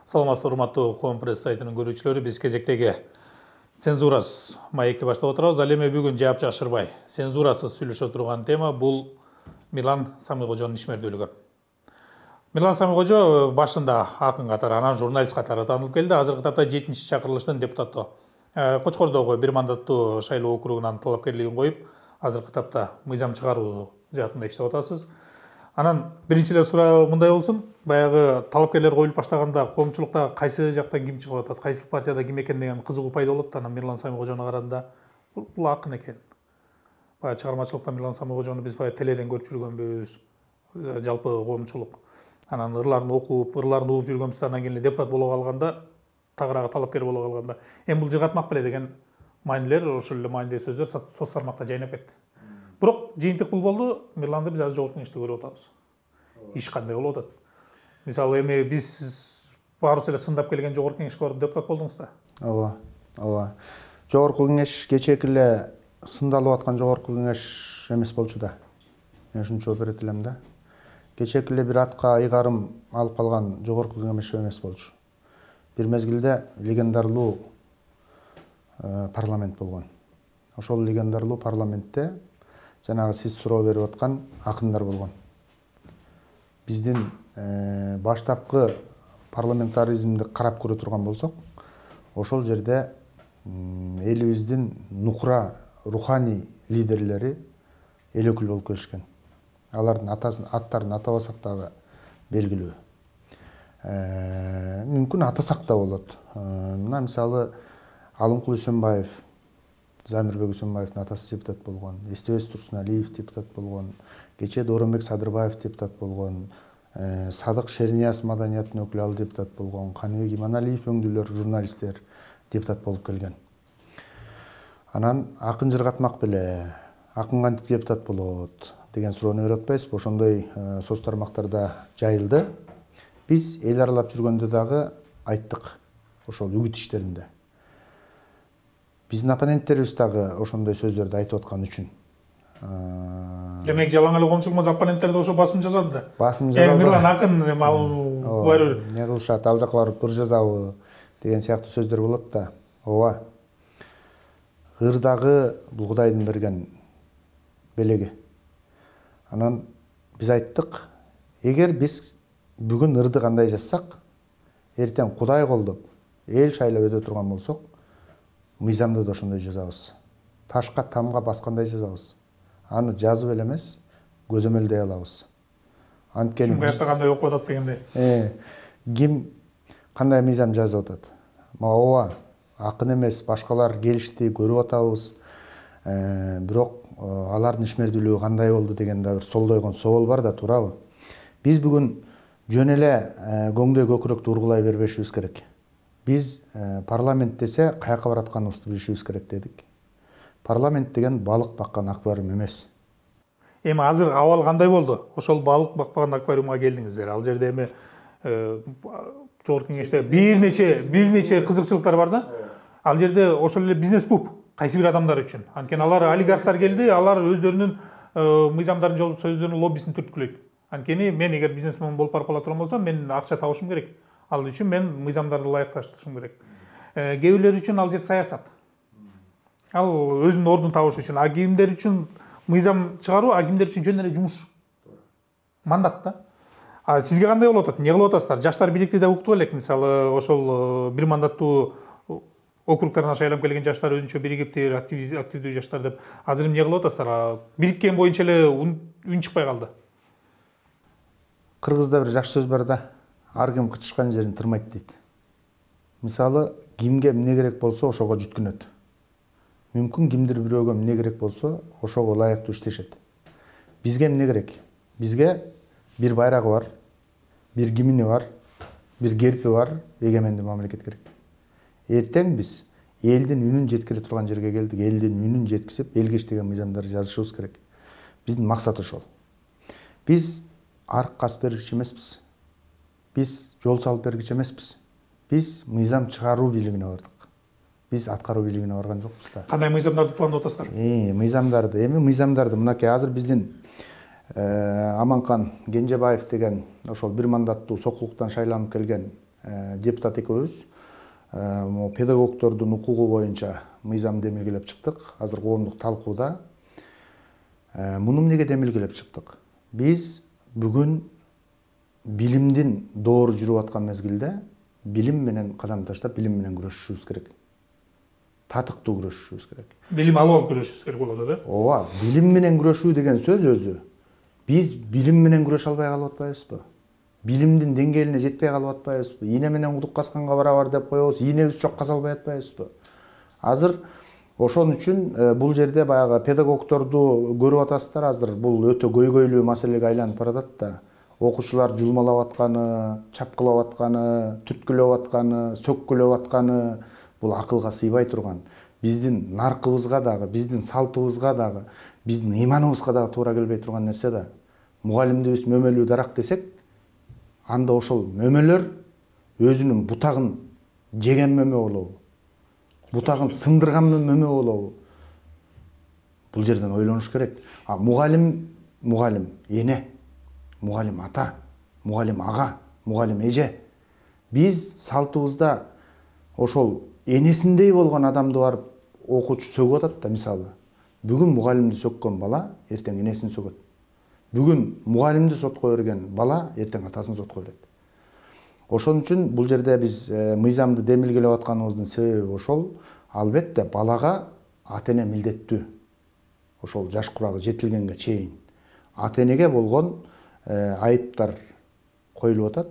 Саламатсыздар, урматтуу Коом пресс сайтынын көрүүчүлөрү, биз кезектеги цензурасыз маекти баштап отурабыз. Ал эми бүгүн жаап жашырбай цензурасыз сүйлөшө турган тема бул Мирлан Самыйкожонун ишмердүүлүгү. Мирлан Самыйкожо башында акын катары, анан журналист катары таанылып келди. Азыркы тапта 7-чи чакырылыштын депутаты. Кочкордогу бир мандаттуу шайлоо округунан талапкерлигин коюп, азыркы тапта мыйзам чыгаруу жаатында иштеп атасыз. Анан биринчилер суроо мындай болсун, баягы талапкерлер коюлуп баштаганда коомчулукта кайсы жактан ким чыгып атат, кайсы партияда ким экен деген кызыгуу пайда болот. Анан Мирлан Самыйкожону караганда бул акын экен. Баягы чыгармачылыкта Мирлан Самыйкожону биз баягы теледен көрүп жүргөнбүз, жалпы коомчулук. Анан ырларын окуп, ырларын угуп жүргөнбүз. Анан кийин депутат боло калганда, тагыраагы талапкер боло калганда, эми бул жыгатмак беле деген маанилер, ошол эле маанилүү сөздөр соц тармакта жайнап кетти. Бирок жыйынтык бул болду. Мирланды биз азыр жогорку кеңеште көрүп атабыз. Иш кандай болуп атат? Мисалы эми биз баарыбыз эле сындап келген жогорку кеңешке барып депутат болдуңуз да. Ооба. Жогорку кеңеш кечээки эле сындалып аткан жогорку кеңеш эмес болчу да. Мен ушунча берет элем да. Кечээки эле бир атка ыйгарым алып калган жогорку кеңеш эмес болчу. Бир мезгилде легендарлуу парламент болгон. Ошол легендарлуу парламентте жанагы сиз суроо берип аткан акындар болгон. Биздин баштапкы парламентаризмди карап көрө турган болсок, ошол жерде элибиздин нукура руханий лидерлери эл өкүл болуп келишкен. Алардын аттарын атабасак дагы белгилүү. Мүмкүн атасак да болот. Мына мисалы Алымкул Үсөнбаев, Замирбек Үсөнбаевдин атасы депутат болгон, Эстебес Турсуналиев депутат болгон, кечээ Дооронбек Садырбаев депутат болгон, Садык Шернияз маданияттын өкүлү ал депутат болгон, Каныбек Иманалиев өңдүүлөр, журналисттер депутат болуп келген. Анан акын жыргатмак беле, акын кантип депутат болот деген суроону берип атпайсызбы? Ошондой соц тармактарда жайылды. Биз эл аралап жүргөндө дагы айттык ошол үгүт иштеринде. Биздин оппоненттерибиз дагы ошондой сөздөрдү айтып аткан үчүн. Демек жалаң эле коомчулугубуз оппоненттерди ошо басым жазады да. Басым жазады. Мирлан акын барып эмне кылышат, ал жака барып ыр жазабы деген сыяктуу сөздөр болот да. Ооба. Ыр дагы бул Кудайдын берген белеги. Анан биз айттык, эгер биз бүгүн ырды кандай жазсак, эртең Кудай колдоп эл шайлап өтө турган болсок, мыйзамды да ошондой жазабыз. Ташка, тамга баскандай жазабыз. Аны жазып эле эмес, көзөмөлдөй алабыз. Анткени ким каякта кандай окуп атат дегенде. Ким кандай мыйзам жазып атат. Ооба, акын эмес, башкалар келишти, көрүп атабыз. Бирок алардын ишмердүүлүгү кандай болду деген да бир солдойгон соол бар да, туурабы? Биз бүгүн жөн эле көңдөй көкүрөктү ургулай бербешибиз керек. Биз парламент десе каяка баратканыбызды билишибиз керек дедик. Парламент деген балык баккан аквариум эмес. Эми азыр абал кандай болду? Ошол балык бакпаган аквариумга келдиңиздер. Ал жерде эми жогорку кеңеште бир нече кызыкчылыктар бар да. Ал жерде ошол эле бизнес-клуб кайсы бир адамдар үчүн. Анткени алар олигархтар келди, алар өздөрүнүн мыйзамдарын жолуп сөздөрүнүн лоббисин түрткүлөйт. Анткени мен эгер бизнесмен болуп барып кала турган болсом, мен акча табышым керек. Ал үчүн мен мыйзамдарды ылайыкташтырышым керек. Кээ бирлер үчүн ал жер саясат. Ал өзүнүн ордун табыш үчүн, а кимдер үчүн мыйзам чыгаруу, а кимдер үчүн жөн эле жумуш. Мандат да. А сизге кандай болуп атат? Эмне кылып атасыздар? Жаштар бийликти да уктуп элек. Мисалы, ошол бир мандаттуу округтарына шайланып келген жаштар өзүнчө биригиптир, активдүү жаштар деп. Азыр эмне кылып атасыздар? Бириккен боюнча эле үн чыкпай калды. Кыргызда бир жакшы сөз бар да. Ар ким кычышкан жерин тырмайт дейт. Мисалы, кимге эмне керек болсо ошого жүткүнөт. Мүмкүн кимдир бирөөгө эмне керек болсо ошого ылайыктуу иштешет. Бизге эмне керек? Бизге бир байрагы бар, бир гимни бар, бир герпи бар, эгемендүү мамлекет керек. Эртең биз элдин үнүн жеткире турган жерге келдик. Элдин үнүн жеткизип, элге иштеген мыйзамдарды жазышыбыз керек. Биздин максат ошол. Биз арк кас бергич эмеспиз. Биз жол салып бергич эмеспиз. Биз мыйзам чыгаруу бийлигине бардык. Биз аткаруу бийлигине барган жокпуз да. Кандай мыйзамдарды пландап атасыздар? Мыйзамдарды мынакей азыр биздин Аманкан Кенжебаев деген ошол бир мандаттуу сокулуктан шайланып келген депутат экөөбүз педагогдордун укугу боюнча мыйзам демилгелеп чыктык. Азыр коомдук талкууда. Муну эмнеге демилгелеп чыктык? Биз бүгүн билимдин доору жүрүп аткан мезгилде билим менен кадам таштап, билим менен күрөшүшүбүз керек. Татыктуу күрөшүшүбүз керек. Билим алып күрөшүшүбүз керек болот, да? Ооба, билим менен күрөшүү деген сөз өзү. Биз билим менен күрөшө албай калып атпайбызбы? Билимдин деңгээлине жетпей калып атпайбызбы? Ийне менен кудук касканга барабар деп коебуз, ийнебиз чокка салбай атпайбызбы? Азыр ошон үчүн бул жерде баягы педагогдорду көрүп атасыздар, азыр бул өтө көйгөйлүү маселеге айланып баратат да. Окуучулар жулмалап атканы, чапкылап атканы, түрткүлөп атканы, сөккүлөп атканы бул акылга сыйбай турган. Биздин наркыбызга дагы, биздин салтыбызга дагы, биздин ыйманыбызга дагы туура келбей турган нерсе да. Мугалимди биз мөмөлүү дарак десек, анда ошол мөмөлөр өзүнүн бутагын жеген мөмө болобу? Бутагын сындырган мөмө болобу? Бул жерден ойлонуш керек. Мугалим эне, мугалим ата, мугалим ага, мугалим эже. Биз салтыбызда ошол энесиндей болгон адамды барып окуучу сөгүп атат да, мисалы. Бүгүн мугалимди сөккөн бала эртең энесин сөгөт. Бүгүн мугалимди сотко берген бала эртең атасын сотко берет. Ошон үчүн бул жерде биз мыйзамды демилгелеп атканыбыздын себеби ошол. Албетте балага ата-эне милдеттүү. Ошол жаш курагы жетилгенге чейин ата-энеге болгон айыптар коюлуп атат.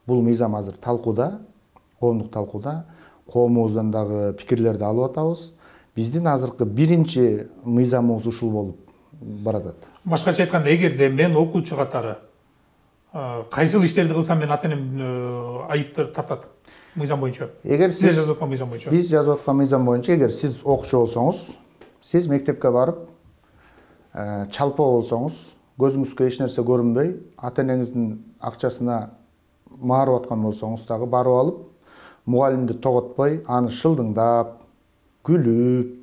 Бул мыйзам азыр талкууда, коомдук талкууда. Коомубуздан дагы пикирлерди алып атабыз. Биздин азыркы биринчи мыйзамыбыз ушул болуп баратат. Башкача айтканда, эгерде мен окуучу катары кайсыл иштерди кылсам мен ата-энем айыптар тартат мыйзам боюнча. Эгер сиз жазып аткан мыйзам боюнча. Биз жазып аткан мыйзам боюнча, эгер сиз окуучу болсоңуз, сиз мектепке барып чалпоо болсоңуз, көзүңүзгө эч нерсе көрүнбөй, ата-энеңиздин акчасына маарып аткан болсоңуз дагы барып алып, мугалимди тоготпой, аны шылдыңдап, күлүп,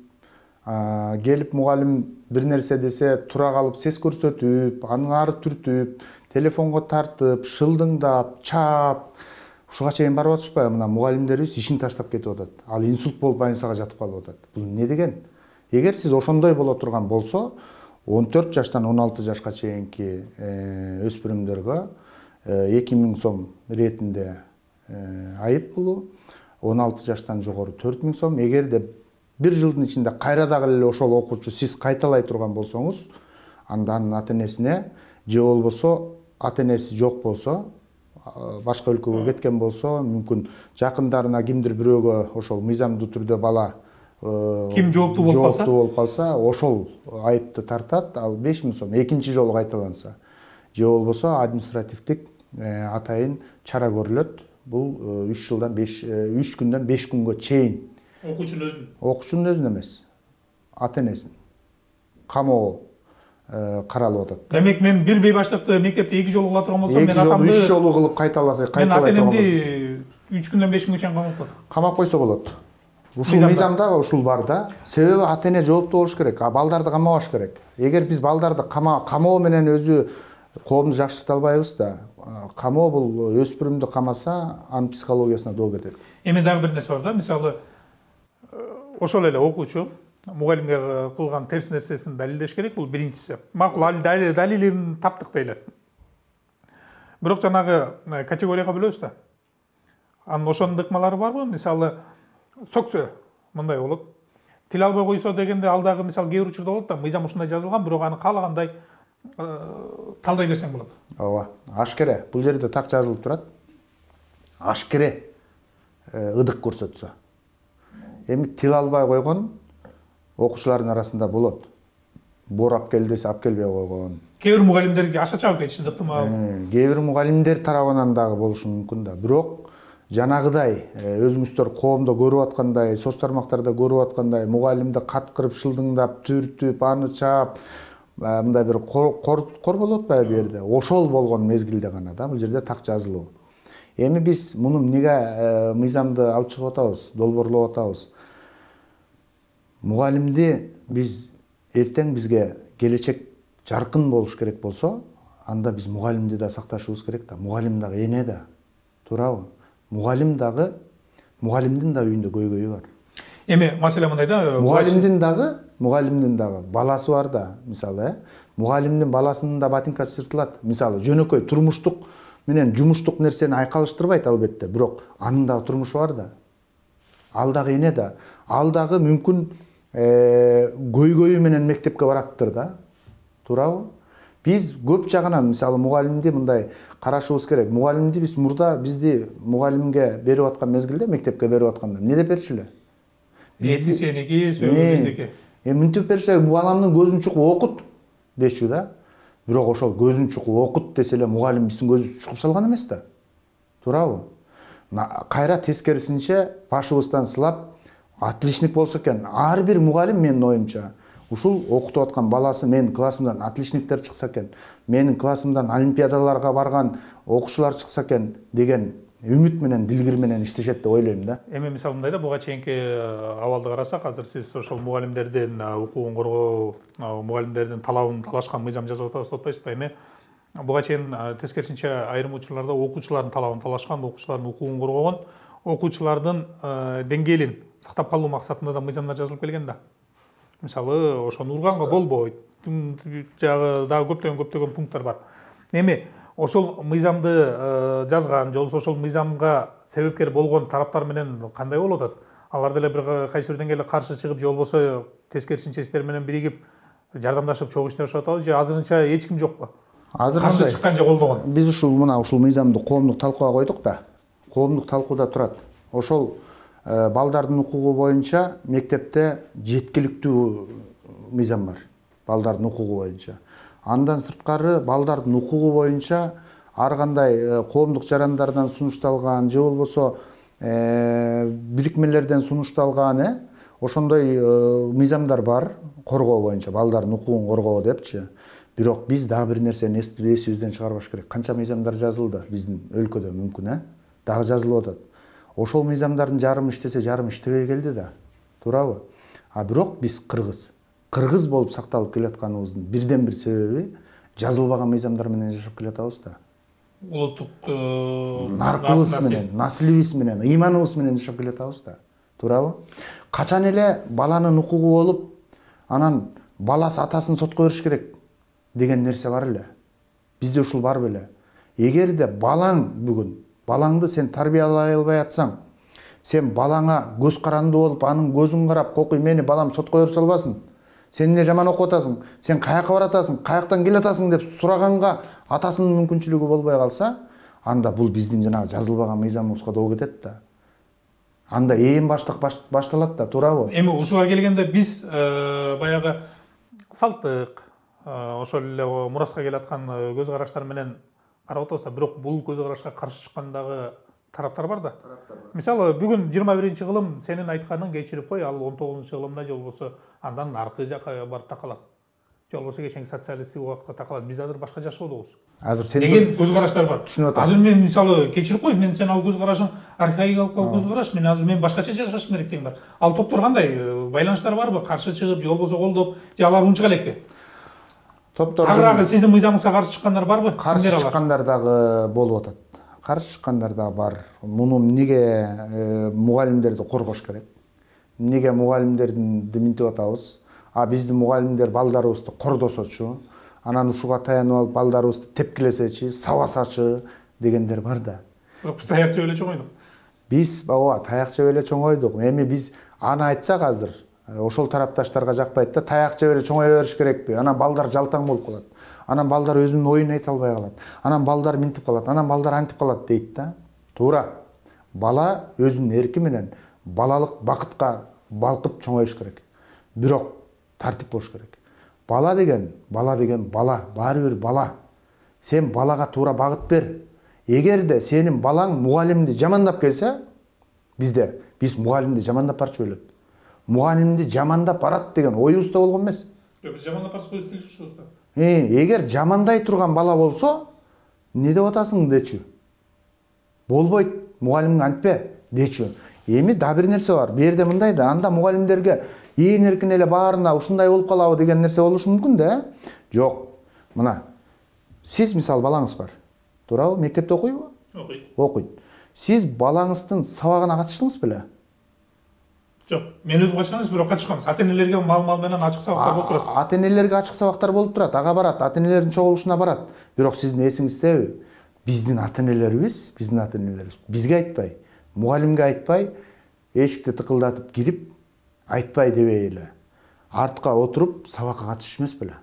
келип мугалим бир нерсе десе тура калып сес көрсөтүп, аны ары түртүп, телефонго тартып, шылдыңдап, чаап, ушуга чейин барып атышпайбы? Мына мугалимдерибиз ишин таштап кетип атат. Ал инсульт болуп больницага жатып калып атат. Бул эмне деген? Эгер сиз ошондой боло турган болсо, 14 жаштан 16 жашка чейинки өспүрүмдөргө 2000 сом иретинде айып пулу, 16 жаштан жогору 4000 сом. Эгерде бир жылдын ичинде кайра дагы эле ошол окуучу сиз кайталай турган болсоңуз, анда анын ата-энесине же болбосо ата-энеси жок болсо, башка өлкөгө кеткен болсо, мүмкүн жакындарына кимдир бирөөгө ошол мыйзамдуу түрдө бала ким жооптуу болуп калса, ошол айыпты тартат. Ал 5000 сом экинчи жолу кайталанса. Же болбосо административдик атайын чара көрүлөт. Бул 3 күндөн 5 күнгө чейин. Окуучунун өзүн эмес, ата-энесин камоо каралып атат. Демек мен бир бейбаштыкты мектепте 2 жолу кыла турган болсом, мен атамды 3 жолу кылып кайталай турган болсом, мен ата-энемди 3 күндөн 5 күнгө чейин камап коет. Камап койсо болот. Ушул мыйзамда ушул бар да. Себеби ата-эне жооптуу болуш керек, балдарды камабаш керек. Эгер биз балдарды камоо менен өзү коомду жакшырта албайбыз да. Камоо бул өспүрүмдү камаса, анын психологиясына доо кетет. Эми дагы бир нерсе бар да, мисалы ошол эле окуучу мугалимге кылган терс нерсесин далилдеш керек, бул биринчиси. Макул, далилин таптык дейли. Бирок жанагы категорияга бөлөбүз да. Анын ошонун ыкмалары барбы? Мисалы сөксө мындай болот. Тил албай койсо дегенде ал дагы мисалы кээ бир учурда болот да, мыйзам ушундай жазылган, бирок аны каалагандай талдай берсең болот. Ооба, ашкере. Бул жерде так жазылып турат. Ашкере ыдык көрсөтсө. Эми тил албай койгон окуучулардын арасында болот. Бор алып кел десе алып келбей койгон. Кээ бир мугалимдерге аша чабып кетишти, ыктымал. Кээ бир мугалимдер тарабынан дагы болушу мүмкүн да. Бирок жанагыдай өзүңүздөр коомдо көрүп аткандай, соц тармактарда көрүп аткандай мугалимди каткырып, шылдыңдап, түртүп, аны чаап, мындай бир кор болуп атпайбы бу жерде? Ошол болгон мезгилде гана да бул жерде так жазылуу. Эми биз муну эмнеге мыйзамды алып чыгып атабыз, долбоорлоп атабыз? Мугалимди биз эртең бизге келечек жаркын болуш керек болсо, анда биз мугалимди да сакташыбыз керек да. Мугалим дагы эне да. Туурабы? мугалимдин дагы үйүндө көйгөйү бар. Эми маселе мындай да, мугалимдин дагы баласы бар да, мисалы, мугалимдин баласынын да ботинкасы чыртылат. Мисалы, жөнөкөй турмуштук менен жумуштук нерсени айкалыштырбайт албетте, бирок анын дагы турмушу бар да. Ал дагы эне да. Ал дагы мүмкүн көйгөйү менен мектепке бараттыр да. Туурабы? Биз көп жагынан, мисалы, мугалимди мындай карашыбыз керек. Мугалимди биз мурда бизди мугалимге берип аткан мезгилде, мектепке берип атканда эмне деп берчү эле? Бизди сеники, сөөгү биздики. Мынтип берсе, баламдын көзүн чукуп окут дечү да. Бирок ошол көзүн чукуп окут десе эле мугалим биздин көзүбүздү чукуп салган эмес да. Туурабы? Кайра тескерисинче башыбыздан сылап, отличник болсо экен. Ар бир мугалим менин оюмча ушул окутуп аткан баласы менин классымдан отличниктер чыкса экен, менин классымдан олимпиадаларга барган окуучулар чыкса экен деген үмүт менен, дилгир менен иштешет деп ойлойм да. Эми мисалы мындай да, буга чейинки абалды карасак, азыр сиз ошол мугалимдердин укугун коргоо, мугалимдердин талабын талашкан мыйзам жасап атпайсызбы? Эми буга чейин тескерисинче айрым учурларда окуучулардын талабын талашкан, окуучулардын укугун коргогон, окуучулардын деңгээлин сактап калуу максатында да мыйзамдар жазылып келген да. Мисалы, ошону урганга болбойт. Жагы дагы көптөгөн пункттар бар. Эми ошол мыйзамды жазган, же болбосо ошол мыйзамга себепкер болгон тараптар менен кандай болуп атат? Алар деле бир кайсы бир деңгээлде каршы чыгып, же болбосо тескерисинче сиздер менен биригип жардамдашып чогуу иштешип атабы, же азырынча эч ким жокпу? Азыр каршы чыккан же колдогон? Биз ушул мыйзамды коомдук талкууга койдук да. Коомдук талкууда турат. Ошол балдардын укугу боюнча мектепте жеткиликтүү мыйзам бар. Балдардын укугу боюнча. Андан сырткары балдардын укугу боюнча ар кандай коомдук жарандардан сунушталган же болбосо бирикмелерден сунушталган ошондой мыйзамдар бар коргоо боюнча, балдардын укугун коргоо депчи. Бирок биз дагы бир нерсени эсибизден чыгарбаш керек. Канча мыйзамдар жазылды биздин өлкөдө мүмкүн, дагы жазылып атат. Ошол мыйзамдардын жарымы иштесе, жарымы иштебей келди да. Туурабы? Бирок биз кыргыз болуп сакталып келатканыбыздын бирден бир себеби жазылбаган мыйзамдар менен жашап келатабыз да. Улуттук наркыбыз менен, наслибиз менен, ыйманыбыз менен жашап келатабыз да. Туурабы? Качан эле баланын укугу болуп, анан баласы атасын сотко бериш керек деген нерсе бар эле. Бизде ушул бар беле. Эгерде балаң бүгүн, балаңды сен тарбиялай албай атсаң, сен балаңа көз каранды болуп, анын көзүн карап, кокуй мени балам сотко берип салбасын. Сен эмне жаман окуп атасың? Сен каяка баратасың? Каяктан келатасың деп сураганга атасынын мүмкүнчүлүгү болбой калса, анда бул биздин жанагы жазылбаган мыйзамыбызга доо кетет да. Анда ээн баштык башталат да, туурабы? Эми ушуга келгенде биз баягы салттык, ошол эле мураска келаткан көз караштар менен карап атабыз да, бирок бул көз карашка каршы чыккандагы тараптар бар да. Мисалы, бүгүн 21-кылым сенин айтканың кечирип кой, ал 19-кылымда же болбосо андан аркы жака барып такалат. Же болбосо кечинки социалисттик убакытка такалат. Биз азыр башка жашоодобуз. Азыр сен деген көз караштар бар. Түшүнүп атам. Азыр мен мисалы кечирип кой, мен сен ал көз карашың архаикалык көз караш, мен азыр мен башкача жашашым керек деген бар. Ал топтор кандай? Байланыштар барбы? Каршы чыгып, же болбосо колдоп, же алар унчук элекпи? Топтор Тагыраагы сиздин мыйзамыңызга каршы чыккандар барбы? Каршы чыккандар дагы болуп атат. Каршы чыккандар да бар. Муну эмнеге мугалимдерди коргош керек? Эмнеге мугалимдерди минтип атабыз? Биздин мугалимдер балдарыбызды кордосочу, анан ушуга таянып алып балдарыбызды тепкилесечи, сабасачы дегендер бар да. Бирок биз таяк жеп эле чоңойдук. Биз таяк жеп эле чоңойдук. Эми биз аны айтсак азыр ошол тарапташтарга жакпайт да, таяк жеп эле чоңое бериш керекпи? Анан балдар жалтаң болуп калат. Анан балдар өзүнүн оюн айта албай калат. Анан балдар минтип калат, анан балдар антип калат дейт да. Туура. Бала өзүнүн эрки менен балалык бакытка балкып чоңоюш керек. Бирок тартип болуш керек. Бала деген бала, баары бир бала. Сен балага туура багыт бер. Эгерде сенин балаң мугалимди жамандап келсе, биз мугалимди жамандап барчу элек. Мугалимди жамандап барат деген оюбузда болгон эмес. Биз жамандап барсак өз тилибизде. Эгер жамандай турган бала болсо, эмне деп атасың дечү. Болбойт, мугалимге антпе дечү. Эми да бир нерсе бар. Бу жерде мындай да, анда мугалимдерге ээн эркин эле баарына ушундай болуп калабы деген нерсе болушу мүмкүн да. Жок. Мына, сиз мисалы балаңыз бар. Туурабы? Мектепте окуйбу? Окуйт. Окуйт. Сиз балаңыздын сабагына катыштыңыз беле? Жок, мен өзүм катышкан эмес, бирок катышканбыз. Ата-энелерге мал менен ачык сабактар болуп турат. Ата-энелерге ачык сабактар болуп турат. Ага барат, ата-энелердин чогулушуна барат. Бирок сиздин эсиңиздеби? Биздин ата-энелерибиз, бизге айтпай, мугалимге айтпай, эшикти тыкылдатып кирип, айтпай дебей эле артка отуруп сабакка катышчу эмес беле?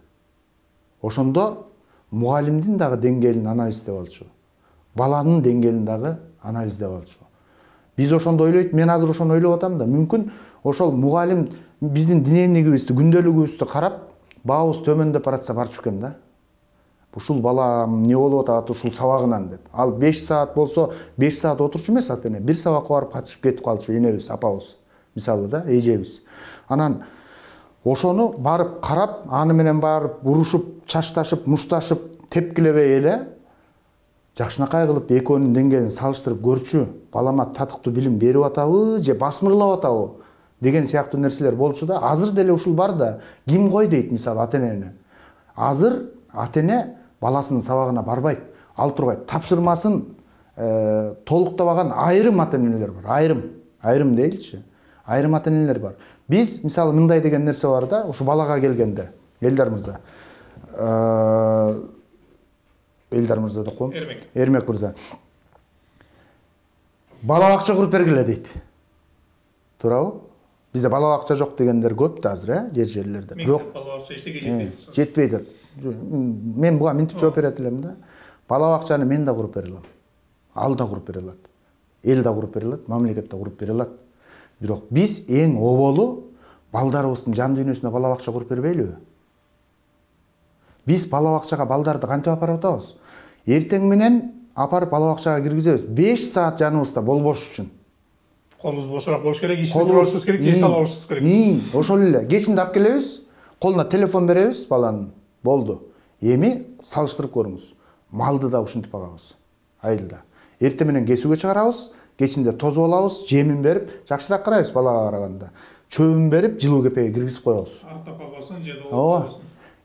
Ошондо мугалимдин дагы деңгээлин анализдеп алчу. Баланын деңгээлин дагы анализдеп алчу. Биз ошондо ойлойт, мен азыр ошону ойлоп атам да, мүмкүн ошол мугалим биздин дневнигибизди, күндөлүгүбүздү карап, баабыз төмөндөп баратса барчу экен да. Ушул балам эмне болуп атат ушул сабагынан деп. Ал 5 саат болсо, 5 саат отурчу эмес ата-эне. Бир сабакка барып катышып кетип калчу энебиз, апабыз. Мисалы да, эжебиз. Анан ошону барып карап, аны менен барып урушуп, чачташып, мушташып, тепкилебей эле жакшынакай кылып экөөнүн деңгээлин салыштырып көрчү. Балама татыктуу билим берип атабы же басмырлап атабы деген сыяктуу нерселер болчу да. Азыр деле ушул бар да. Ким кой дейт мисалы ата-энени. Азыр ата-эне баласынын сабагына барбайт. Ал тургайт. Тапшырмасын толуктабаган айрым ата-энелер бар. Айрым дейилчи. Айрым ата-энелер бар. Биз мисалы мындай деген нерсе бар да, ушу балага келгенде, Элдар мырза. Элдар мырза деп коем. Эрмек мырза. Бала бакча куруп бергиле дейт. Туурабы? Бизде бала бакча жок дегендер көп да азыр, жерлерде. Бирок бала бакча эчтеке жетпейт. Жетпейт. Мен буга мынтип жооп берет элем да. Бала бакчаны мен да куруп бере алам. Ал да куруп бере алат. Эл да куруп бере алат, мамлекет да куруп бере алат. Бирок биз эң оболу балдарыбыздын жан дүйнөсүнө бала бакча куруп бербейлиби? Биз бала бакчага балдарды кантип апарып атабыз? Эртең менен апарып бала бакчага киргизебиз. 5 саат жаныбызда болбош үчүн. Колубуз бошураак болуш керек, ишти турушубуз керек, жей салып алышыбыз керек. Ошол эле. Кечинде алып келебиз, колуна телефон беребиз баланын. Болду. Эми салыштырып көрүңүз. Малды да ушинтип багабыз. Айылда. Эртең менен кесүүгө чыгарабыз, кечинде тозуп алабыз, жемин берип, жакшыраак карайбыз балага караганда. Чөбүн берип, жылуу кепеге киргизип коебуз. Артап калбасын, же да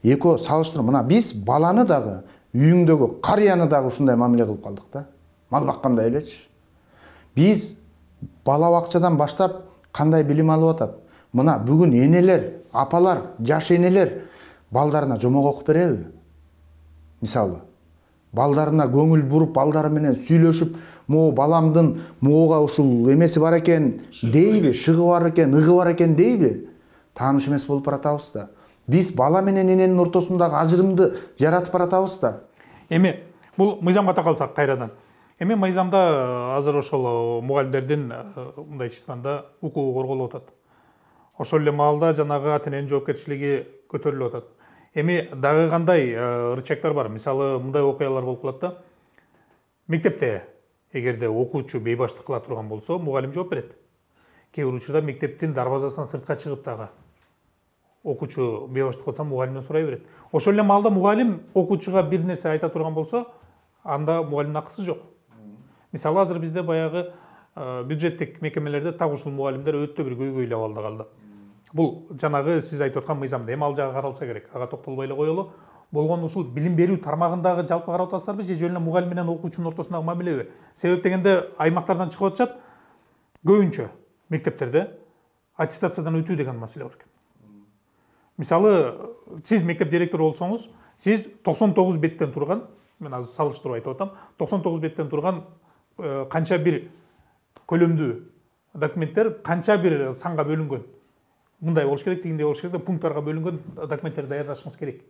Экөө салыштырып, мына биз баланы дагы, үйүңдөгү карыяны дагы ушундай мамиле кылып калдык да. Мал баккандай элечи. Биз бала бакчадан баштап кандай билим алып атат? Мына бүгүн энелер, апалар, жаш энелер балдарына жомок окуп береби? Мисалы, балдарына көңүл буруп, балдары менен сүйлөшүп, могу баламдын могуга ушул эмеси бар экен дейби, шыгы бар экен, ыгы бар экен дейби? Тааныш эмес болуп баратабыз да. Биз бала менен эненин ортосундагы ажырымды жаратып баратабыз да. Эми бул мыйзамга такалсак кайрадан. Эми мыйзамда азыр ошол мугалимдердин мындайча айтканда укугу корголуп атат. Ошол эле маалда жанагы ата-эненин жоопкерчилиги көтөрүлүп атат. Эми дагы кандай рычагдар бар? Мисалы мындай окуялар болуп калат да. Мектепте эгерде окуучу бейбаштык кыла турган болсо, мугалим жооп берет. Кээ бир учурда мектептин дарбазасынан сыртка чыгып дагы окуучу бейбаштык кылса мугалимден сурай берет. Ошол эле маалда мугалим окуучуга бир нерсе айта турган болсо, анда мугалимдин акысы жок. Мисалы азыр бизде баягы бюджеттик мекемелерде так ушул мугалимдер өтө бир көйгөйлүү абалда калды. Бул жанагы сиз айтып аткан мыйзамда эми ал жагы каралса керек. Ага токтолбой эле коелу. Болгону ушул билим берүү тармагындагы жалпы карап атасыздарбы же жөн эле мугалим менен окуучунун ортосундагы мамилеби? Себеп дегенде аймактардан чыгып атышат. Көбүнчө мектептерде аттестациядан өтүү деген маселе бар экен. Мисалы, сиз мектеп директору болсоңуз, сиз 99 беттен турган, мен азыр салыштырып айтып атам, 99 беттен турган канча бир көлөмдүү документтер канча бир санга бөлүнгөн. Мындай болуш керек, тигиндей болуш керек деп пункттарга бөлүнгөн документтерди даярдашыңыз керек.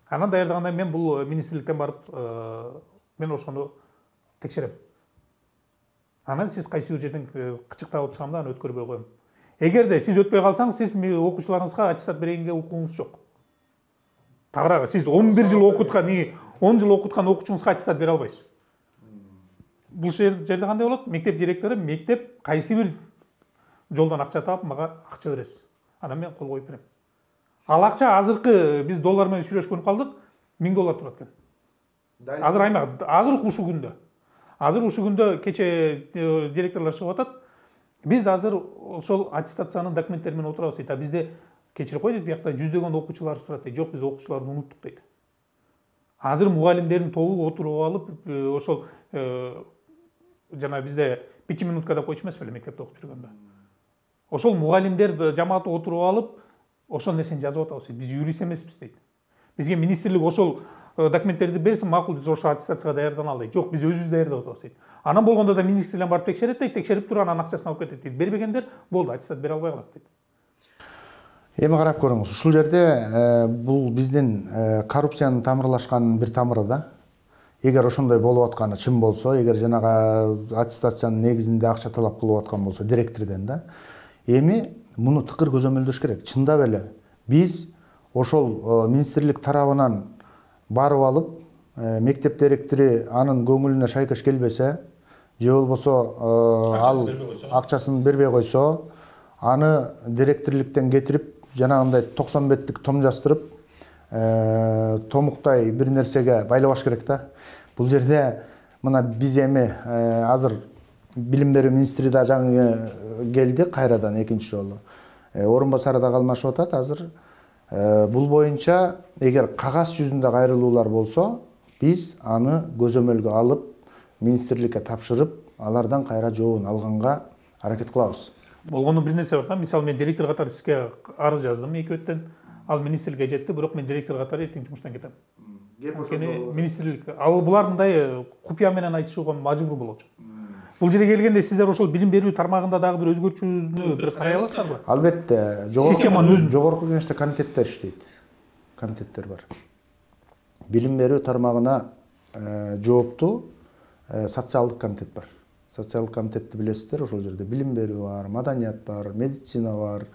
Анан даярдаганда мен бул министрликтен барып, мен ошону текшерем. Анан сиз кайсы бир жерден кычыктап чыгам да, аны өткөрбөй коем. Эгерде сиз өтпөй калсаңыз, сиз окуучуларыңызга аттестат бергенге укугуңуз жок. Тагыраагы сиз 11 жыл окуткан, 10 жыл окуткан окуучуңузга аттестат бере албайсыз. Бул жерде кандай болот? Мектеп директору, мектеп кайсы бир жолдон акча таап, мага акча бересиз. Анан мен кол коюп берем. Ал акча азыркы биз доллар менен сүйлөшкөнүп калдык, $1000 турат экен. Азыр аймак, азыр ушу күндө. Азыр ушу күндө кече директорлор чыгып атат. Биз азыр ошол аттестациянын документтери менен отурабыз дейт. Бизде кечирип кой дейт, биякта жүздөгөн окуучуларыбыз турат дейт. Жок, биз окуучуларды уnuттук дейт. Азыр мугалимдердин тобу отуруп алып, ошол жана бизде 5 минутка деп койчу эмес беле мектепте окуп жүргөндө. Ошол мугалимдер жамааты отуруп алып, ошол нерсени жазып атабыз. Биз юрист эмеспиз дейт. Бизге министрлик ошол документтерди берсин, макул биз ошо аттестацияга даярдана алайык. Жок, биз өзүбүз даярдап атабыз дейт. Анан болгондо да министрликтен барып текшерет дейт, текшерип туруп анан акчасын алып кетет дейт. Бербегендер болду, аттестат бере албай калат дейт. Эми карап көрүңүз, ушул жерде бул биздин коррупциянын тамырлашканын бир тамыры да. Эгер ошондой болуп атканы чын болсо, эгер жанагы аттестациянын негизинде акча талап кылып аткан болсо директордон да, эми муну тыкыр көзөмөлдөш керек. Чындап эле биз ошол министрлик тарабынан барып алып, мектеп директори анын көңүлүнө шайкаш келбесе, же болбосо ал акчасын бербей койсо, аны директорлуктан кетирип, жанагындай 90 беттик том жаздырып, томуктай бир нерсеге байлабаш керек да. Бул жерде мына биз эми азыр билим берүү министри да жаңы келди кайрадан экинчи жолу. Орун басары да калмашып атат азыр. Бул боюнча эгер кагаз жүзүндө кайрылуулар болсо, биз аны көзөмөлгө алып, министрликке тапшырып, алардан кайра жообун алганга аракет кылабыз. Болгону бир нерсе бар да, мисалы мен директор катары сизге арыз жаздым экөөттөн, ал министрликке жетти, бирок мен директор катары эртең жумуштан кетем. Анткени министрлик, ал булар мындай купуя менен айтышууга мажбур болчу. Бул жерге келгенде сиздер ошол билим берүү тармагында дагы бир өзгөртүүнү бир карай аласыздарбы? Албетте, жогорку кеңеште комитеттер иштейт. Комитеттер бар. Билим берүү тармагына жооптуу социалдык комитет бар. Социалдык комитетти билесиздер, ошол жерде билим берүү бар, маданият бар, медицина бар,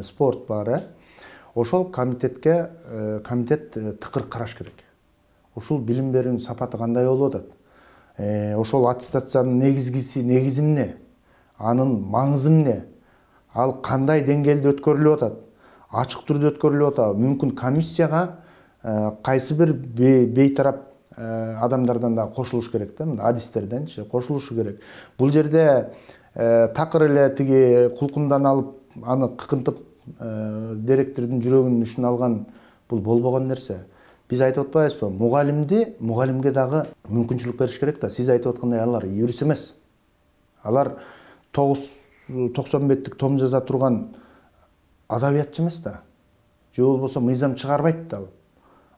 спорт бар. Ошол комитетке комитет тыкыр караш керек. Ушул билим берүүнүн сапаты кандай болуп атат? Ошол аттестациянын негизи эмне? Анын маңызы эмне? Ал кандай деңгээлде өткөрүлүп атат? Ачык түрдө өткөрүлүп атабы? Мүмкүн комиссияга кайсы бир бейтарап адамдардан да кошулуш керек да, адистерденчи кошулушу керек. Бул жерде такыр эле тиги кулкундан алып, аны кыкынтып директордун жүрөгүнүн ушун алган бул болбогон нерсе. Биз айтып атпайбызбы? Мугалимге дагы мүмкүнчүлүк бериш керек да. Сиз айтып аткандай алар юрист эмес. Алар 90 беттик том жаза турган адабиятчы эмес да. Же болбосо мыйзам чыгарбайт да.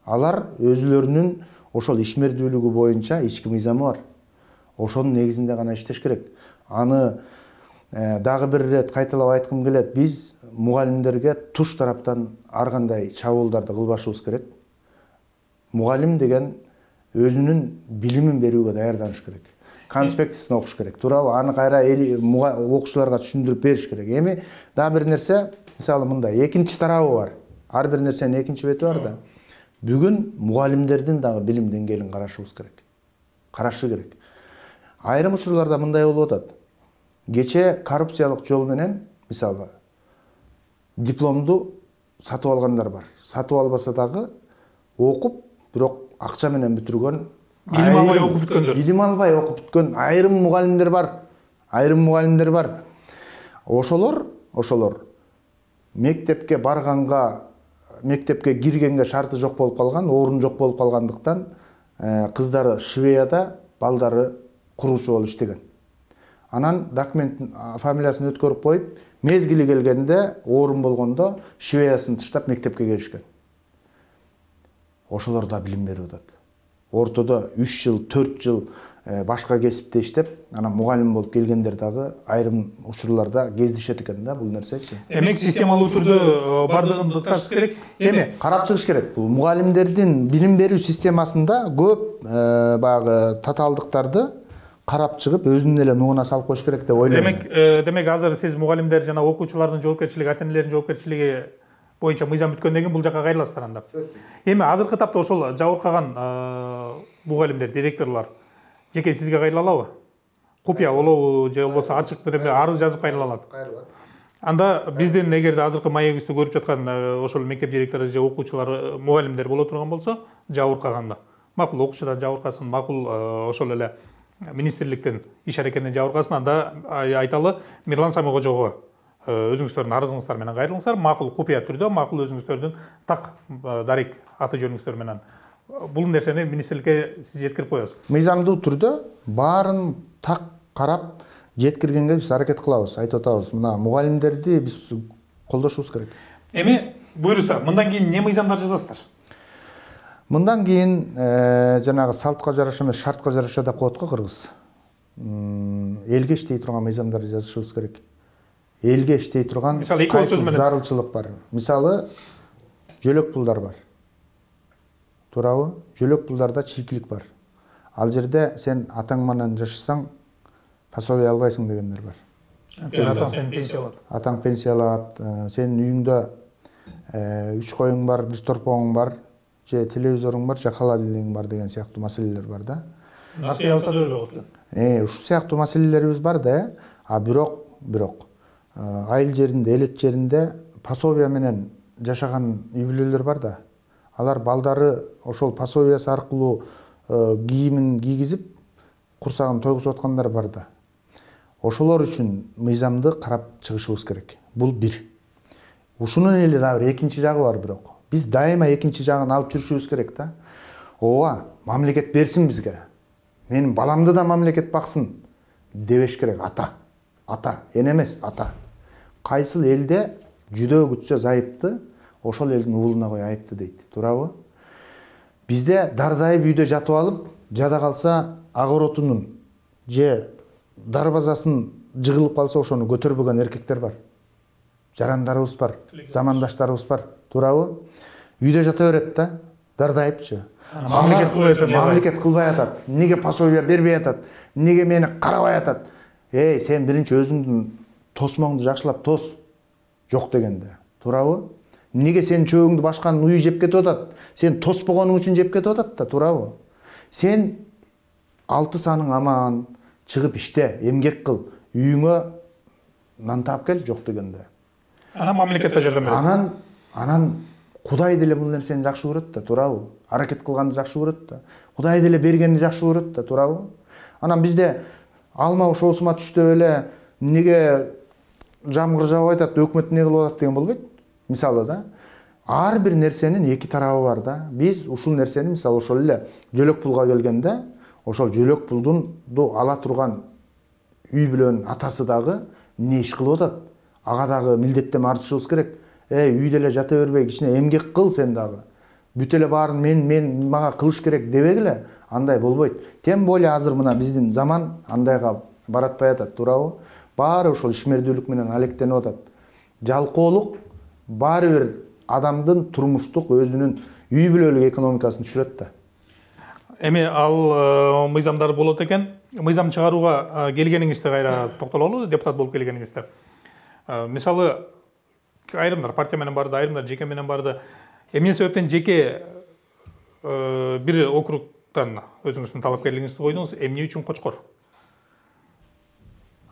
Алар өзүлөрүнүн ошол ишмердүүлүгү боюнча ички мыйзамы бар. Ошонун негизинде гана иштеш керек. Аны дагы бир ирет кайталап айткым келет. Биз мугалимдерге туш тараптан ар кандай чабуулдарды кылбашыбыз керек. Мугалим деген өзүнүн билимин берүүгө даярданыш керек. Конспектисин окуш керек. Туурабы? Аны кайра окуучуларга түшүндүрүп бериш керек. Эми дагы бир нерсе, мисалы мындай экинчи тарабы бар. Ар бир нерсенин экинчи бети бар да. Бүгүн мугалимдердин дагы билим деңгээлин карашыбыз керек. Карашы керек. Айрым учурларда мындай болуп атат. Кече коррупциялык жол менен, мисалы, дипломду сатып алгандар бар. Сатып албаса дагы окуп, бирок акча менен бүтүргөн, билим албай окуп бүткөн айрым мугалимдер бар. Ошолор мектепке барганга, мектепке киргенге шарты жок болуп калган, орун жок болуп калгандыктан кыздары Швецияда, балдары куруучу болуп иштеген. Анан документтин фамилиясын өткөрүп коюп, мезгили келгенде, орун болгондо Швециясын тыштап мектепке келишкен. Ошолор да билим берип атат. Ортодо 3 жыл, 4 жыл башка кесипте иштеп, анан мугалим болуп келгендер дагы айрым учурларда кездешет экен да, бул нерсечи. Эмек системалуу түрдө бардыгын такташ керек. Эми карап чыгыш керек. Бул мугалимдердин билим берүү системасында көп баягы татаалдыктарды карап чыгып, өзүнүн эле нугуна салып коюш керек деп ойлойм. Демек азыр сиз мугалимдер жана окуучулардын жоопкерчилиги, ата-энелердин жоопкерчилиги боюнча мыйзам бүткөндөн кийин бул жакка кайрыласыздар анда. Эми азыркы тапта ошол жабыркаган мугалимдер, директорлор жеке сизге кайрыла алабы? Купуя болобу, же болбосо ачык бир арыз жазып кайрыла алат? Кайрылат. Анда биздин эгерде азыркы маегибизди көрүп жаткан ошол мектеп директору же окуучулар, мугалимдер боло турган болсо, жабыркаганда, макул окуучудан жабыркасын, макул ошол эле министрликтин иш аракетинен жабыркасын, анда айталы Мирлан Самикожого өзүңүздөрдүн арызыңыздар менен кайрылыңыздар, макул купуя түрдө, макул өзүңүздөрдүн так дарек аты жөнүңүздөр менен бул нерсени министрликке сиз жеткирип коесуз. Мыйзамдуу түрдө баарын так карап жеткиргенге биз аракет кылабыз, айтып атабыз. Мына мугалимдерди биз колдошубуз керек. Эми буюрса, мындан кийин эмне мыйзамдар жазасыздар? Мындан кийин жанагы салтка жараша эмес, шартка жараша деп коет го кыргыз. Элге иштей турган мыйзамдарды жазышыбыз керек. Элге иштей турган кайсы зарылчылык бар. Мисалы, жөлөк пулдар бар. Туурабы? Жөлөк пулдарда чийкилик бар. Ал жерде сен атаң менен жашасаң, пособие албайсың дегендер бар. Атаң сени пенсия алат. Атаң пенсия алат, сенин үйүңдө 3 коюң бар, 1 торпоңуң бар, же телевизоруң бар, же холодильнигиң бар деген сыяктуу маселелер бар да. Насыя алса да өлө калат. Ушул сыяктуу маселелерибиз бар да. А бирок айыл жеринде, элет жеринде пособие менен жашаган үй бүлөлөр бар да. Алар балдары ошол пособиясы аркылуу кийимин кийгизип, курсагын тойгузуп аткандар бар да. Ошолор үчүн мыйзамды карап чыгышыбыз керек. Бул бир. Ушунун эле дагы бир экинчи жагы бар бирок. Биз дайыма экинчи жагын алып жүрүшүбүз керек да. Ооба, мамлекет берсин бизге. Менин баламды да мамлекет баксын дебеш керек. Ата, эне эмес, ата. Кайсыл элде жүдөө күтсө зайыпты, ошол элдин уулуна кой айыпты дейт. Туурабы? Бизде дардайып үйдө жатып алып, жада калса агоротунун же дарбазасын жыгылып калса ошону көтөрбөгөн эркектер бар. Жарандарыбыз бар, замандаштарыбыз бар. Туурабы? Үйдө жата берет да, дардайыпчы. Мамлекет кылбай атат. Неге пособие бербей атат? Неге мени карабай атат? Сен биринчи өзүңдүн тосмоңду жакшылап тос. Жок дегенде. Туурабы? Неге сен чөбүңдү башканын уyu жеп кетип атат? Сен тоспогонуң үчүн жеп кетип атат да, туурабы? Сен 6 саның аман, чыгып иште, эмгек кыл, үйүңө нан таап кел, жок дегенде. Анан мамлекетте жардам берет. Анан Кудай деле бул нерсени жакшы көрөт да, туурабы? Аракет кылганды жакшы көрөт да. Кудай деле бергенди жакшы көрөт да, туурабы? Анан бизде алма ошосума түштү эле неге жамгыр жаап атат, өкмөт эмне кылып атат деген болбойт. Мисалы да, ар бир нерсенин эки тарабы бар да. Биз ушул нерсени мисалы ошол эле жөлөк пулга келгенде, ошол жөлөк пулду ала турган үй бүлөнүн атасы дагы эмне иш кылып атат? Ага дагы милдеттеме артышыбыз керек. Үйдө эле жата бербей, кичине эмгек кыл сен дагы. Бүт эле баарын мен мага кылыш керек дебегиле, андай болбойт. Тем более азыр мына биздин заман андайга баратпай атат, туурабы? Баары ошол ишмердүүлүк менен алектенип атат. Жалкоолук баары бир адамдын турмуштук өзүнүн үй бүлөлүк экономикасын түшүрөт да. Эми ал мыйзамдар болот экен. Мыйзам чыгарууга келгениңизде кайра токтололу, депутат болуп келгениңизде. Мисалы, айрымдар партия менен барды, айрымдар жеке менен барды. Эмне себептен жеке бир округтан өзүңүздүн талапкерлигиңизди койдуңуз? Эмне үчүн Кочкор?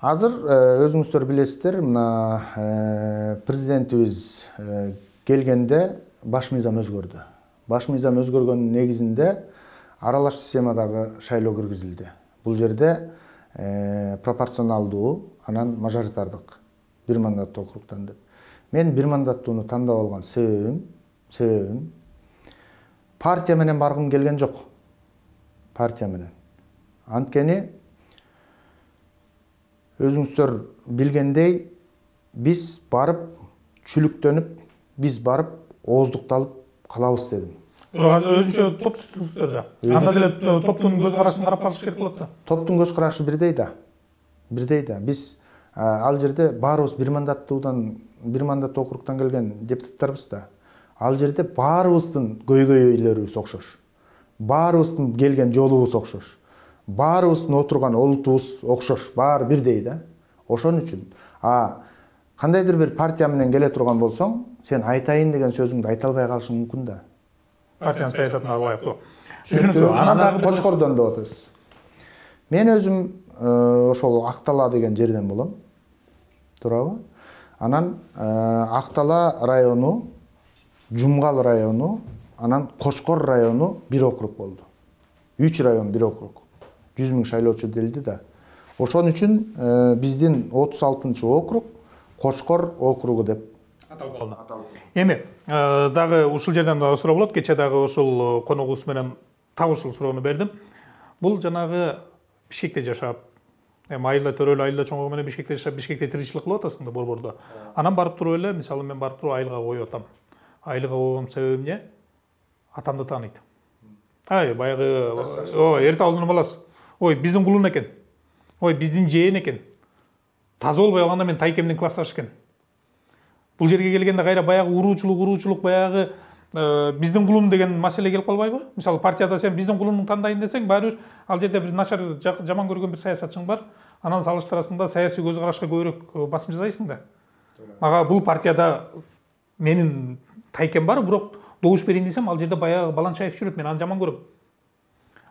Азыр өзүңүздөр билесиздер, мына президентибиз келгенде баш мыйзам өзгөрдү. Баш мыйзам өзгөргөнүн негизинде аралаш системадагы шайлоо киргизилди. Бул жерде пропорционалдуу, анан мажоритардык бир мандаттуу округтан деп. Мен бир мандаттууну тандап алган себебим партия менен баргым келген жок. Партия менен. Анткени өзүңүздөр билгендей, биз барып чүлүктөнүп, биз барып ооздукталып калабыз дедим. Өзүнчө топ түздүңүздөр да. Анда деле топтун көз карашын карап калыш керек болот да. Топтун көз карашы бирдей да. Биз ал жерде баарыбыз бир мандаттуу округтан келген депутаттарбыз да. Ал жерде баарыбыздын көйгөйлөрүбүз окшош. Баарыбыздын келген жолубуз окшош. Баарыбыздын отурган олутубуз окшош, баары бирдей да. Ошон үчүн кандайдыр бир партия менен келе турган болсоң, сен айтайын деген сөзүңдү айта албай калышың мүмкүн да. Партиянын саясатына ылайыктуу. Түшүнүктүү. Анан дагы Кочкордон деп атабыз. Мен өзүм ошол Актала деген жерден болом. Туурабы? Анан Актала району, Жумгал району, анан Кочкор району бир округ болду. 3 район бир округ. 100 000 шайлоочу делди да. Ошон үчүн биздин 36-округ Кочкор округу деп аталып калган. Эми дагы ушул жерден дагы суроо болот. Кече дагы ушул коногубуз менен так ушул суроону бердим. Бул жанагы Бишкекте жашап, айылда төрөлүү айылда чоңойгон менен Бишкекте жашап, Бишкекте тиричилик кылып атасың да борбордо. Анан барып туруп эле, мисалы мен барып туруп айылга коюп атам. Айылга койгон себебим эмне? Атамды тааныйт. Ай, баягы, эрте алдын баласы. Ой, биздин кулун экен. Ой, биздин жээн экен. Таза болбой калганда мен тайкемдин классташы экен. Бул жерге келгенде кайра баягы уруучулук баягы биздин кулум деген маселе келип калбайбы? Мисалы партияда сен биздин кулумду тандайын десең, баары бир ал жерде бир начар жаман көргөн бир саясатчың бар. Анан салыштырасың саясий көз карашка көбүрөөк басым жасайсың да. Мага бул партияда менин тайкем бар, бирок добуш берейин десем, ал жерде баягы Баланчаев жүрөт, мен аны жаман көрөм.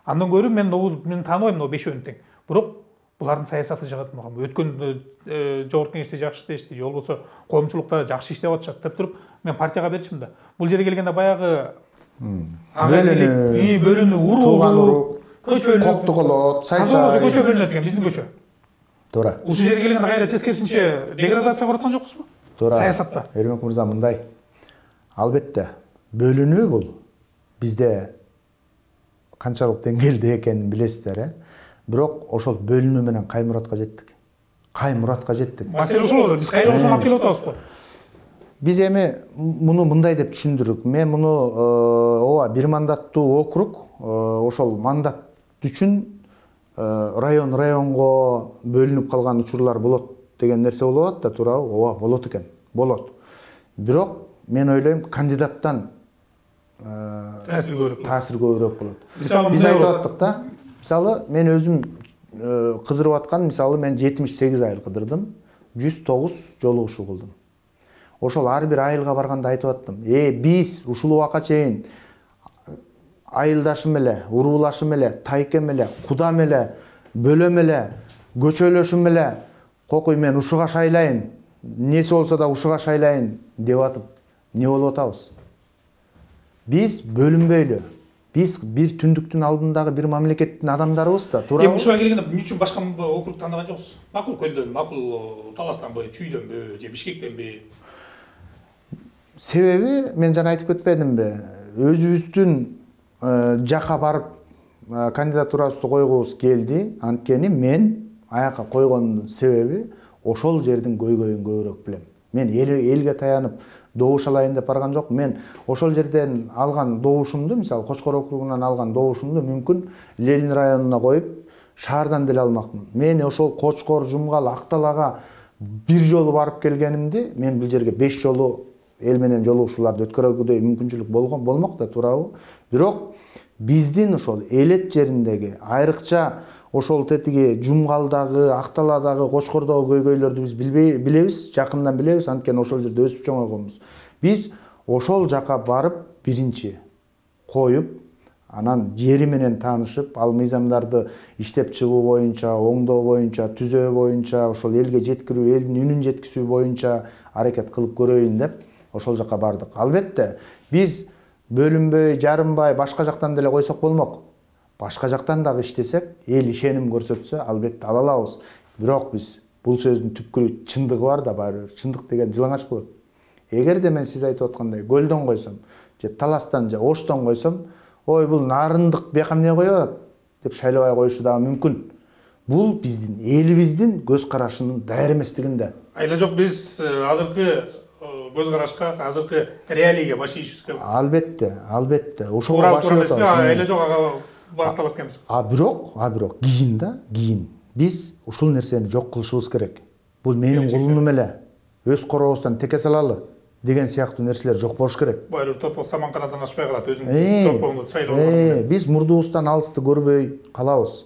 Андан көрүп мен тааныбайм о бешөөнү тең. Бирок булардын саясаты жагат мага. Өткөн жогорку кеңеште жакшы иштешти, же болбосо коомчулукта жакшы иштеп атышат деп туруп, мен партияга берчимин да. Бул жерге келгенде баягы бөлүнүү, уруу, көчөлүк, коктуголот, сайсай. Көчө бөлүнөт экен, биздин көчө. Туура. Ушул жерге келгенде кайра тескерисинче деградация бараткан жокпузбу? Туура. Саясатта. Эрмек мырза мындай. Албетте, бөлүнүү бул бизде канчалык деңгээлде экенин билесиздер, Бирок ошол бөлүнүү менен кай муратка жеттик? Кай муратка жеттик? Маселе ошол, биз кайра ошону келип атабызбы? Биз эми муну мындай деп түшүндүрдүк. Мен муну ооба бир мандаттуу округ, ошол мандат үчүн районго бөлүнүп калган учурлар болот деген нерсе болуп атат да, туурабы? Ооба, болот экен. Болот. Бирок мен ойлойм, кандидаттан таасир көбүрөөк болот. Биз айтып аттык да. Мисалы, мен өзүм кыдырып аткан, мисалы мен 78 айыл кыдырдым, 109 жолугушуу кылдым. Ошол ар бир айылга барганда айтып аттым. Биз ушул убакка чейин айылдашым эле, уруулашым эле, тайкем эле, кудам эле, бөлөм эле, көчөлөшүм эле, кокуй мен ушуга шайлайын, неси болсо да ушуга шайлайын деп атып, не болуп атабыз? Биз бөлүнбөйлү. Биз бир түндүктүн алдындагы бир мамлекеттин адамдарыбыз да, туурабы? Ушуга келгенде эмне үчүн башка округ тандаган жоксуз? Макул Көлдөн, макул Таластанбы, Чүйдөнбү, же Бишкектенби? Себеби мен жана айтып кетпедимби? Өзүбүздүн жака барып кандидатурабызды койгубуз келди. Анткени мен аяка койгондун себеби ошол жердин көйгөйүн көбүрөөк билем. Мен элге таянып добуш алайын деп барган жок. Мен ошол жерден алган добушумду, мисалы Кочкор округунан алган добушумду мүмкүн Ленин районуна коюп, шаардан деле алмакмын. Мен ошол Кочкор, Жумгал, Акталага бир жолу барып келгенимди, мен бул жерге 5 жолу эл менен жолугушууларды өткөргөдөй мүмкүнчүлүк болмок да, туурабы? Бирок биздин ошол элет жериндеги, айрыкча ошол тетиги Жумгалдагы, Акталадагы, Кочкордогу көйгөйлөрдү биз билебиз, жакындан билебиз, анткени ошол жерде өсүп чоңойгонбуз. Биз ошол жака барып биринчи коюп, анан жери менен таанышып, ал мыйзамдарды иштеп чыгуу боюнча, оңдоо боюнча, түзөө боюнча, ошол элге жеткирүү, элдин үнүн жеткизүү боюнча аракет кылып көрөйүн деп ошол жака бардык. Албетте, биз бөлүнбөй, жарымбай, башка жактан деле койсок болмок. Башка жактан дагы иштесек, эл ишеним көрсөтсө, албетте ала алабыз. Бирок биз бул сөздүн түпкүрү чындыгы бар да, баары чындык деген жылаңач болот. Эгерде мен сиз айтып аткандай Көлдөн койсом, же Таластан же Оштон койсом, ой бул нарындык бияка эмне коёт деп шайлабай коюшу дагы мүмкүн. Бул биздин элибиздин көз карашынын дайыр эместигинде. Айла жок, биз азыркы көз карашка, азыркы реалийге баш ийишибиз керек. Албетте. Ошого баш ийип атабыз. Айла жок, ага багытталып атканбыз. Бирок кийин биз ушул нерсени жок кылышыбыз керек. Бул менин кулунум эле, өз корообуздан теке салалы деген сыяктуу нерселер жок болуш керек. Баары топок саман канатынан ашпай калат, өзүңдүн топогуңду шайлоо. Биз мурдубуздан алысты көрбөй калабыз.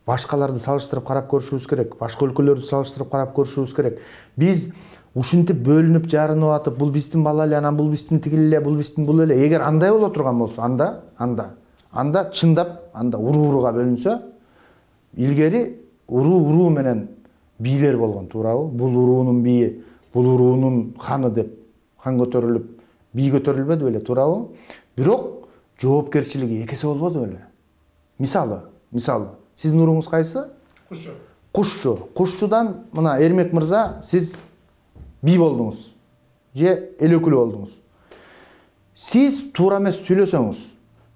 Башкаларды салыштырып карап көрүшүбүз керек. Башка өлкөлөрдү салыштырып карап көрүшүбүз керек. Биз ушинтип бөлүнүп жарынып атып, бул биздин бала эле, анан бул биздин тигил эле, бул биздин бул эле. Эгер андай боло турган болсо, анда чындап, анда урууга бөлүнсө, илгери уруу менен бийлер болгон, туурабы? Бул уруунун бийи, бул уруунун ханы деп хан көтөрүлүп, бий көтөрүлбөдү беле, туурабы? Бирок жоопкерчилиги экесе болбоду беле? Мисалы, сиздин урууңуз кайсы? Кушчу. Кушчудан мына Эрмек мырза, сиз бий болдуңуз. же эл өкүлү болдуңуз. Сиз туура эмес сүйлөсөңүз,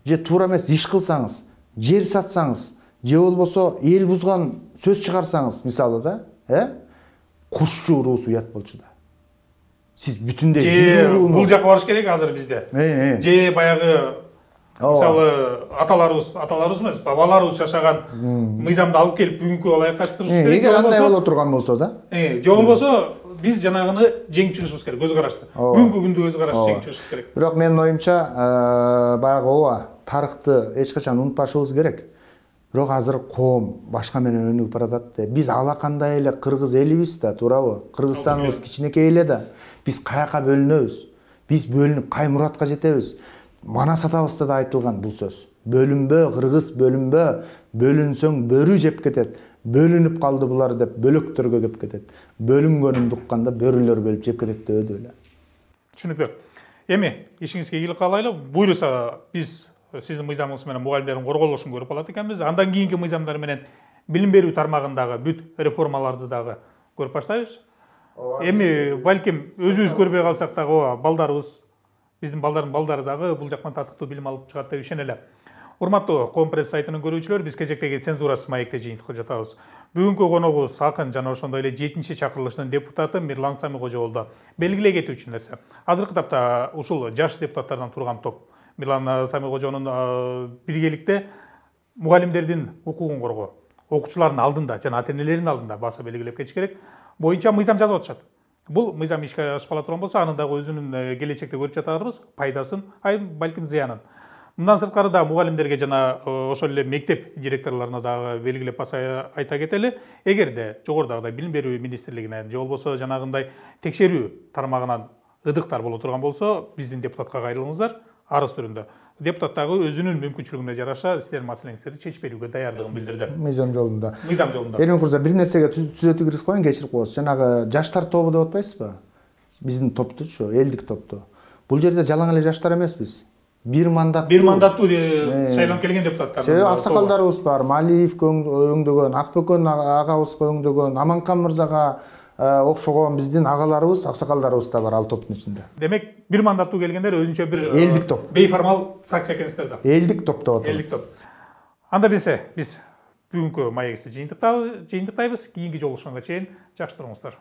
же туура эмес иш кылсаңыз, жер сатсаңыз, же болбосо эл бузган сөз чыгарсаңыз, мисалы да, кушчу уруусу уят болчу да. Сиз бүтүндөй бул жака барыш керек азыр бизде. Же баягы мисалы аталарыбыз эмес, бабаларыбыз жашаган мыйзамды алып келип бүгүнкү ылайыкташтырыш керек. Эгер андай боло турган болсо да. Же болбосо биз жанагыны жеңип чыгышыбыз керек, көз карашты. Бүгүнкү күндө көз карашты жеңип чыгышыбыз керек. Бирок менин оюмча, баягы ооба, тарыхты эч качан унутпашыбыз керек. Бирок азыр коом башка менен өнүгүп баратат. Биз алакандай эле кыргыз элибиз да, туурабы? Кыргызстаныбыз кичинекей эле да. Биз каяка бөлүнөбүз? Биз бөлүнүп кай муратка жетебиз? Манас атабызда да айтылган бул сөз. Бөлүнбө, кыргыз бөлүнбө, бөлүнсөң бөрү жеп кетет. Бөлүнүп калды булар деп бөлөктөргө кеп кетет. Бөлүнгөнүн укканда бөрүлөр бөлүп жеп кетет деп эле. Түшүнүктүү. Эми ишиңизге ийгилик каалайлы. Буйруса биз сиздин мыйзамыңыз менен мугалимдердин корголушун көрүп алат экенбиз. Андан кийинки мыйзамдар менен билим берүү тармагындагы бүт реформаларды дагы көрүп баштайбыз. Эми балким өзүбүз көрбөй калсак дагы балдарыбыз, биздин балдардын балдары дагы бул жактан татыктуу билим алып чыгат деп ишенеле. Урматтуу Коом пресс сайтынын көрүүчүлөрү, биз кезектеги цензурасыз маекте жыйынтык кылып жатабыз. Бүгүнкү коногубуз акын жана ошондой эле 7-чи чакырылыштын депутаты Мирлан Самикожо болду. Белгилей кетүүчү нерсе, азыркы тапта ушул жаш депутаттардан турган топ Мирлан Самикожонун биргеликте мугалимдердин укугун коргоо, окуучулардын алдында жана ата-энелердин алдында баса белгилеп кетиш керек боюнча мыйзам жазып атышат. Бул мыйзам ишке ашпала турган болсо, анын дагы өзүнүн келечекте көрүп жатарбыз пайдасын, балким зыянын. Мындан сырткары да мугалимдерге жана ошол эле мектеп директорлоруна дагы белгилеп баса айта кетели. Эгерде жогорудагыдай билим берүү министрлигинен же болбосо жанагындай текшерүү тармагынан ыдыктар боло турган болсо, биздин депутатка кайрылыңыздар арыз түрүндө. Депутат дагы өзүнүн мүмкүнчүлүгүнө жараша сиздердин маселеңиздерди чечип берүүгө даярдыгын билдирди. Мыйзам жолунда. Мыйзам жолунда. Эрмек мырза, бир нерсеге түзөтүү киргизип коеюн, кечирип коесуз. Жанагы жаштар тобу деп атпайсызбы? Биздин топтучу, элдик топту. Бул жерде жалаң эле жаштар эмеспиз. Бир мандаттуу шайланып келген депутаттар. Себеби аксакалдарыбыз бар. Малиевге өңдөгөн, Акбөкөн агабызга өңдөгөн, Аманкан мырзага окшогон биздин агаларыбыз, аксакалдарыбыз да бар ал топтун ичинде. Демек, бир мандаттуу келгендер өзүнчө бир элдик топ. Бейформал фракция экенсиздер да. Элдик топ деп атат. Элдик топ. Анда билсе, биз бүгүнкү маегибизди жыйынтыктайбыз. Кийинки жолугушканга чейин жакшы туруңуздар.